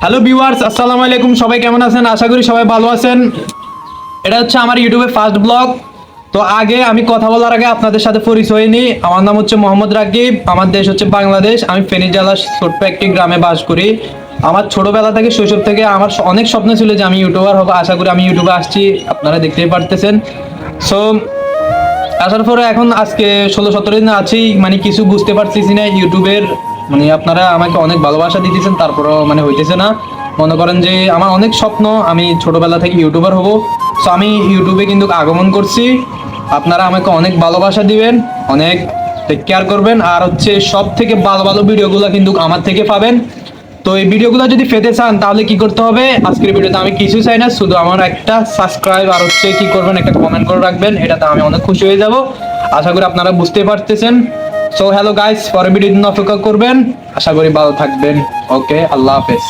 Hello viewers, আসসালামু আলাইকুম। সবাই কেমন আছেন? আশা করি সবাই ভালো আছেন। এটা হচ্ছে আমার ইউটিউবে ফার্স্ট ব্লগ। তো আগে আমি কথা বলার আগে আপনাদের সাথে পরিচয় নিই। আমার নাম হচ্ছে মোহাম্মদ রাকিব। আমার দেশ হচ্ছে বাংলাদেশ। আমি ফেনী জেলার ছোট্ট একটি গ্রামে বাস করি। আমার ছোটবেলা থেকে, শৈশব থেকে আমার অনেক স্বপ্ন ছিল যে আমি ইউটিউবার হব। আশা করি আমি ইউটিউবে আসছি, আপনারা দেখতেই পারতেছেন। সো আসার পরে এখন আজকে 16-17 দিন আছি, মানে কিছু বুঝতে পারতেছি না ইউটিউবের। মানে আপনারা আমাকে অনেক ভালোবাসা দিতেছেন, তারপরও মানে হইতেছে না। মনে করেন যে আমার অনেক স্বপ্ন, আমি ছোটবেলা থেকে ইউটিউবার হব। সো আমি ইউটিউবে কিন্তু আগমন করছি। আপনারা আমাকে অনেক ভালোবাসা দিবেন, অনেক টেক কেয়ার করবেন। আর হচ্ছে সব থেকে ভালো ভালো ভিডিওগুলো কিন্তু আমার থেকে পাবেন। তো এই ভিডিওগুলো যদি পেতে চান তাহলে কি করতে হবে? আজকের ভিডিওতে আমি কিছু চাই না, শুধু আমার একটা সাবস্ক্রাইব আর হচ্ছে কি করবেন, একটা কমেন্ট করে রাখবেন। এটাতে আমি অনেক খুশি হয়ে যাব। আশা করি আপনারা বুঝতে পারতেছেন। সো হ্যালো গাইস, পরের ভিডিওর জন্য অপেক্ষা করবেন। আশা করি ভালো থাকবেন। ওকে, আল্লাহ হাফেজ।